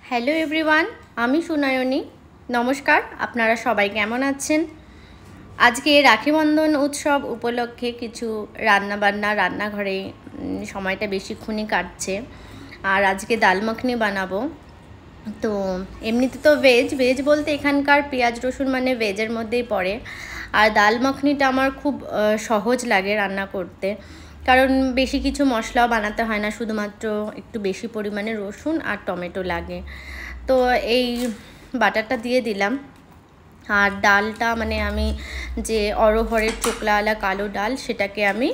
Hello everyone, আমি সুনয়নী। নমস্কার, আপনারা সবাই কেমন আছেন? আজকে রাখি বন্ধন উৎসব উপলক্ষে কিছু রান্নাবান্না, রান্নাঘরে সময়টা বেশিক্ষণই কাটছে। আর আজকে ডাল মাখনি বানাবো। তো এমনিতে তো ভেজ বলতে এখানকার পেঁয়াজ রসুন মানে ভেজের মধ্যেই পড়ে। আর ডাল মাখনিটা আমার খুব সহজ লাগে রান্না করতে, কারণ বেশি কিছু মশলাও বানাতে হয় না, শুধুমাত্র একটু বেশি পরিমাণে রসুন আর টমেটো লাগে। তো এই বাটারটা দিয়ে দিলাম। আর ডালটা মানে আমি যে অরহরের চোকলাওয়ালা কালো ডাল, সেটাকে আমি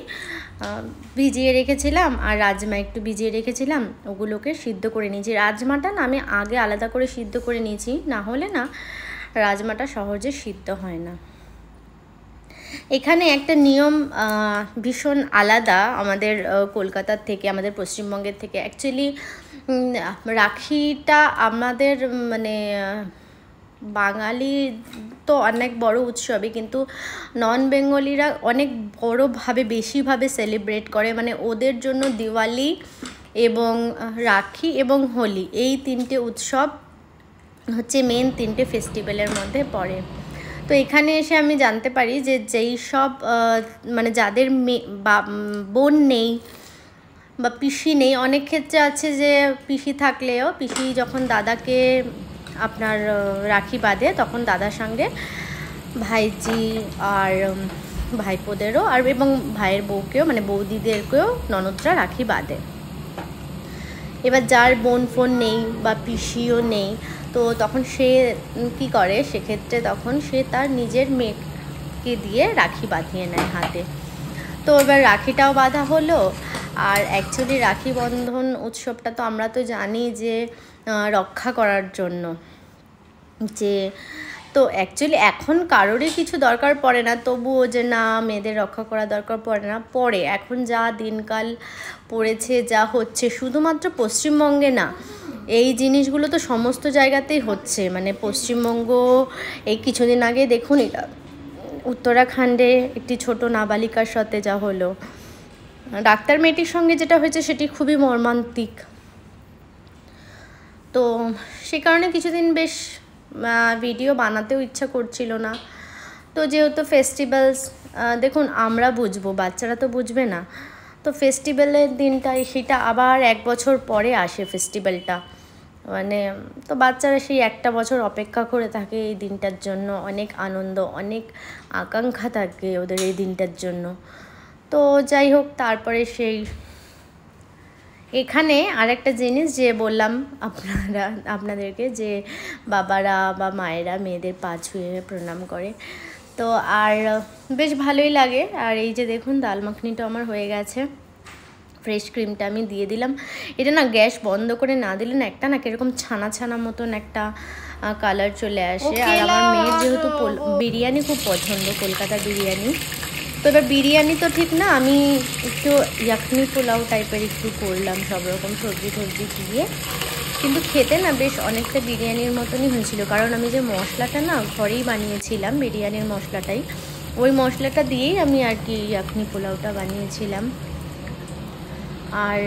ভিজিয়ে রেখেছিলাম, আর রাজমা একটু ভিজিয়ে রেখেছিলাম, ওগুলোকে সিদ্ধ করে নিয়েছি। রাজমাটা না আমি আগে আলাদা করে সিদ্ধ করে নিয়েছি, না হলে না রাজমাটা সহজে সিদ্ধ হয় না। এখানে একটা নিয়ম ভীষণ আলাদা আমাদের কলকাতার থেকে, আমাদের পশ্চিমবঙ্গের থেকে। অ্যাকচুয়ালি রাখিটা আমাদের মানে বাঙালি তো অনেক বড় উৎসবই, কিন্তু নন বেঙ্গলিরা অনেক বড়োভাবে বেশিভাবে সেলিব্রেট করে। মানে ওদের জন্য দিওয়ালি এবং রাখি এবং হোলি, এই তিনটে উৎসব হচ্ছে মেন তিনটে ফেস্টিভ্যালের মধ্যে পড়ে। তো এখানে এসে আমি জানতে পারি যে যেই সব মানে যাদের বোন নেই বা পিসি নেই, অনেক ক্ষেত্রে আছে যে পিসি থাকলেও পিসি যখন দাদাকে আপনার রাখি বাঁধে, তখন দাদার সঙ্গে ভাইজি আর ভাইপোদেরও আর এবং ভাইয়ের বউকেও মানে বৌদিদেরকেও ননদরা রাখি বাঁধে। এবার যার বোন ফোন নেই বা পিসিও নেই, তো তখন সে কি করে, সেক্ষেত্রে তখন সে তার নিজের মেয়েকে দিয়ে রাখি বাঁধিয়ে নেয় হাতে। তো এবার রাখিটাও বাঁধা হলো। আর অ্যাকচুয়ালি রাখি বন্ধন উৎসবটা তো আমরা তো জানি যে রক্ষা করার জন্য, যে তো অ্যাকচুয়ালি এখন কারোরই কিছু দরকার পড়ে না, তবুও যে না মেয়েদের রক্ষা করা দরকার পড়ে না, পড়ে। এখন যা দিনকাল পড়েছে, যা হচ্ছে, শুধুমাত্র পশ্চিমবঙ্গে না, এই জিনিসগুলো তো সমস্ত জায়গাতেই হচ্ছে। মানে পশ্চিমবঙ্গ, এই কিছুদিন আগে দেখুন এটা উত্তরাখণ্ডে একটি ছোট নাবালিকার সাথে যা হলো, ডাক্তার মেয়েটির সঙ্গে যেটা হয়েছে সেটি খুবই মর্মান্তিক। তো সে কারণে কিছুদিন বেশ ভিডিও বানাতেও ইচ্ছা করছিল না। তো যেহেতু ফেস্টিভ্যালস, দেখুন আমরা বুঝবো, বাচ্চারা তো বুঝবে না। তো ফেস্টিভ্যালের দিনটাই সেটা আবার 1 বছর পরে আসে ফেস্টিভ্যালটা, মানে তো বাচ্চারা সেই একটা বছর অপেক্ষা করে থাকে এই দিনটার জন্য। অনেক আনন্দ, অনেক আকাঙ্ক্ষা থাকে ওদের এই দিনটার জন্য। তো যাই হোক, তারপরে সেই এখানে আরেকটা জিনিস যে বললাম আপনাদেরকে, যে বাবারা বা মায়েরা মেয়েদের পা ছুঁয়ে প্রণাম করে, তো আর বেশ ভালোই লাগে। আর এই যে দেখুন ডাল মাখনিটা আমার হয়ে গেছে, ফ্রেশ ক্রিমটা আমি দিয়ে দিলাম। এটা না গ্যাস বন্ধ করে না দিলে না একটা না কীরকম ছানা ছানা মতন একটা কালার চলে আসে। আর আমার মেয়ের যেহেতু বিরিয়ানি খুব পছন্দ, কলকাতা বিরিয়ানি, তো এবার বিরিয়ানি তো ঠিক না, আমি একটু ইয়াখনি পোলাও টাইপের একটু করলাম, সব রকম সবজি টবজি দিয়ে, কিন্তু খেতে না বেশ অনেকটা বিরিয়ানির মতনই হয়েছিল। কারণ আমি যে মশলাটা না ঘরেই বানিয়েছিলাম, বিরিয়ানির মশলাটাই, ওই মশলাটা দিয়েই আমি আর কি ইয়াখনি পোলাওটা বানিয়েছিলাম। আর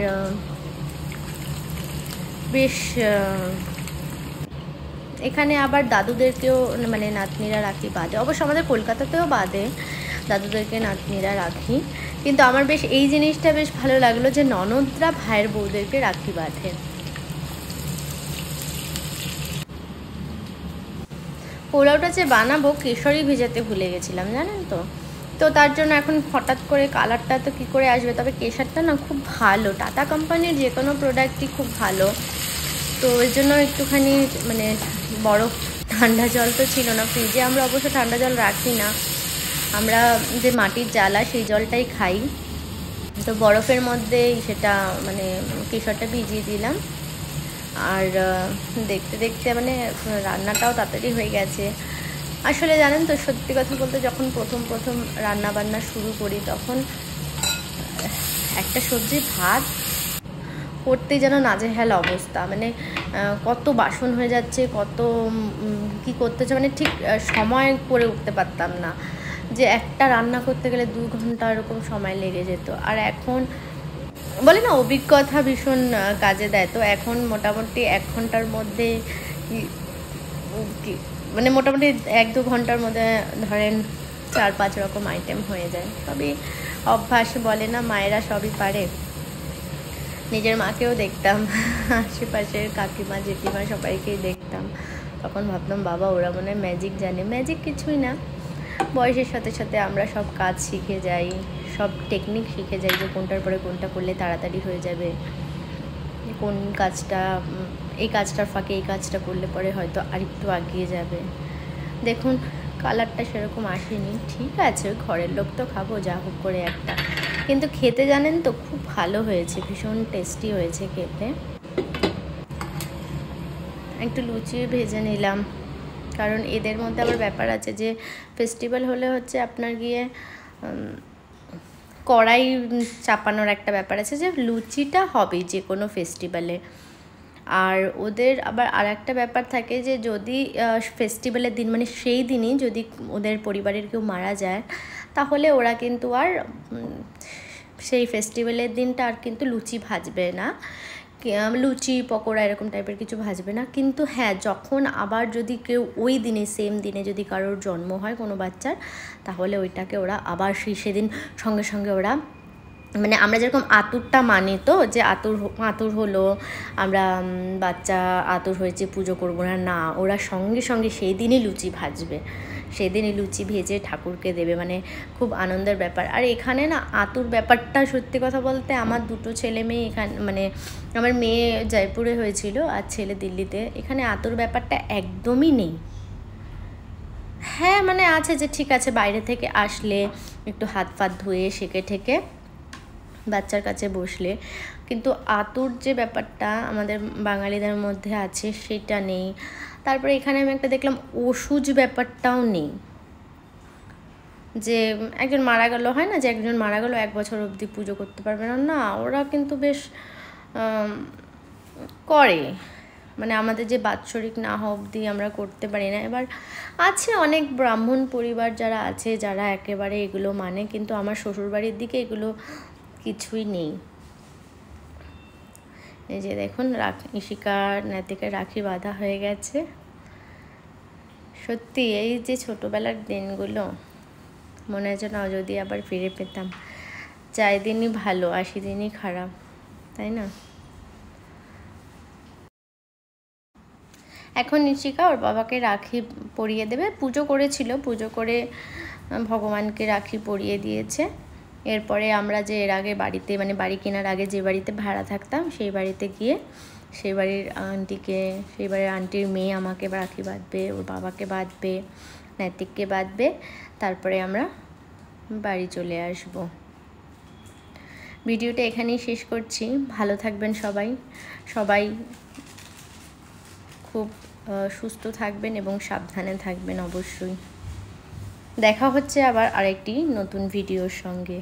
বেশ এখানে আবার দাদুদেরকেও মানে নাতনিরা রাখি বাঁধে, অবশ্য আমাদের কলকাতাতেও বাঁধে দাদুদেরকে নাতনিরা রাখি। কিন্তু আমার বেশ এই জিনিসটা বেশ ভালো লাগলো যে ননদরা ভাইয়ের বউদেরকে রাখি বাঁধে। পোলাওটা যে বানাবো কেশরই ভেজাতে ভুলে গেছিলাম, জানেন তো। তো তার জন্য এখন হঠাৎ করে কালারটা তো কী করে আসবে, তবে কেশরটা না খুব ভালো, টাটা কোম্পানির যে কোনো প্রোডাক্টই খুব ভালো। তো ওই জন্য একটুখানি মানে বরফ, ঠান্ডা জল তো ছিল না ফ্রিজে, আমরা অবশ্য ঠান্ডা জল রাখি না, আমরা যে মাটির জ্বালা সেই জলটাই খাই। তো বরফের মধ্যে সেটা মানে কেশরটা ভিজিয়ে দিলাম। আর দেখতে দেখতে মানে রান্নাটাও তাড়াতাড়ি হয়ে গেছে। আসলে জানেন তো, সত্যি কথা বলতে যখন প্রথম রান্না বান্না শুরু করি, তখন একটা সবজি ভাত করতে যেন নাজেহাল অবস্থা, মানে কত বাসন হয়ে যাচ্ছে, কত কি করতে হচ্ছে, মানে ঠিক সময় করে উঠতে পারতাম না। যে একটা রান্না করতে গেলে 2 ঘন্টা এরকম সময় লেগে যেত। আর এখন বলে না অভিজ্ঞতা ভীষণ কাজে দেয়। তো এখন মোটামুটি 1 ঘন্টার মধ্যে মানে মোটামুটি 1-2 ঘন্টার মধ্যে ধরেন 4-5 রকম আইটেম হয়ে যায়। সবই অভ্যাস, বলে না মায়েরা সবই পারে। নিজের মাকেও দেখতাম, আশেপাশের কাকিমা জেঠিমা সবাইকেই দেখতাম, তখন ভাবতাম বাবা ওরা মনে হয় ম্যাজিক জানে। ম্যাজিক কিছুই না, বয়সের সাথে সাথে আমরা সব কাজ শিখে যাই, সব টেকনিক শিখে যাই যে কোনটার পরে কোনটা করলে তাড়াতাড়ি হয়ে যাবে, কোন কাজটা এই কাজটার ফাঁকে এই কাজটা করলে পরে হয়তো আরেকটু এগিয়ে যাবে। দেখুন কালারটা সেরকম আসেনি, ঠিক আছে ঘরের লোক তো খাবো যা হোক করে একটা, কিন্তু খেতে জানেন তো খুব ভালো হয়েছে, ভীষণ টেস্টি হয়েছে খেতে। একটু লুচি ভেজে নিলাম, কারণ এদের মধ্যে আবার ব্যাপার আছে যে ফেস্টিভ্যাল হলে হচ্ছে আপনার গিয়ে কড়াই চাপানোর একটা ব্যাপার আছে, যে লুচিটা হবে যে কোনো ফেস্টিভ্যালে। আর ওদের আবার আর একটা ব্যাপার থাকে যে যদি ফেস্টিভ্যালের দিন মানে সেই দিনই যদি ওদের পরিবারের কেউ মারা যায়, তাহলে ওরা কিন্তু আর সেই ফেস্টিভ্যালের দিনটা আর কিন্তু লুচি ভাজবে না, লুচি পকোড়া এরকম টাইপের কিছু ভাজবে না। কিন্তু হ্যাঁ, যখন আবার যদি কেউ ওই দিনে সেম দিনে যদি কারোর জন্ম হয় কোনো বাচ্চার, তাহলে ওইটাকে ওরা আবার সেদিন সঙ্গে সঙ্গে ওরা মানে আমরা যেরকম আতুরটা মানি তো, যে আতুর হলো আমরা বাচ্চা আতুর হয়েছে পুজো করবো না, না ওরা সঙ্গে সঙ্গে সেই দিনই লুচি ভাজবে, সেদিনই লুচি ভেজে ঠাকুরকে দেবে, মানে খুব আনন্দের ব্যাপার। আর এখানে না আতুর ব্যাপারটা সত্যি কথা বলতে আমার 2 ছেলে মেয়ে এখানে, মানে আমার মেয়ে জয়পুরে হয়েছিল আর ছেলে দিল্লিতে, এখানে আতুর ব্যাপারটা একদমই নেই। হ্যাঁ মানে আছে যে ঠিক আছে বাইরে থেকে আসলে একটু হাত ফাত ধুয়ে সেকে ঠেকে বাচ্চার কাছে বসলে, কিন্তু আতুর যে ব্যাপারটা আমাদের বাঙালিদের মধ্যে আছে সেটা নেই। তারপরে এখানে আমি একটা দেখলাম ওষুধ ব্যাপারটাও নেই, যে একজন মারা গেল, হয় না যে একজন মারা গেল 1 বছর অবধি পুজো করতে পারবে না, না ওরা কিন্তু বেশ করে, মানে আমাদের যে বাৎসরিক না হওয়া অবধি আমরা করতে পারি না। এবার আছে অনেক ব্রাহ্মণ পরিবার যারা আছে যারা একেবারে এগুলো মানে, কিন্তু আমার শ্বশুরবাড়ির দিকে এগুলো কিছুই নেই। এই যে দেখুন ইশিকার নাতিকে রাখি বাঁধা হয়ে গেছে। সত্যি এই যে ছোটোবেলার দিনগুলো মনে হচ্ছে না যদি আবার ফিরে পেতাম, 4 দিনই ভালো 80 দিনই খারাপ, তাই না? এখন ইশিকা ওর বাবাকে রাখি পরিয়ে দেবে, পুজো করেছিল, পুজো করে ভগবানকে রাখি পরিয়ে দিয়েছে। এরপরে আমরা যে এর আগে বাড়িতে মানে বাড়ি কেনার আগে যে বাড়িতে ভাড়া থাকতাম সেই বাড়িতে গিয়ে সেই বাড়ির আন্টির মেয়ে আমাকে রাখি বাঁধবে, ওর বাবাকে বাঁধবে, নৈতিককে বাঁধবে, তারপরে আমরা বাড়ি চলে আসব। ভিডিওটা এখানেই শেষ করছি। ভালো থাকবেন সবাই খুব সুস্থ থাকবেন এবং সাবধানে থাকবেন অবশ্যই। দেখা হচ্ছে আবার আরেকটি নতুন ভিডিওর সঙ্গে।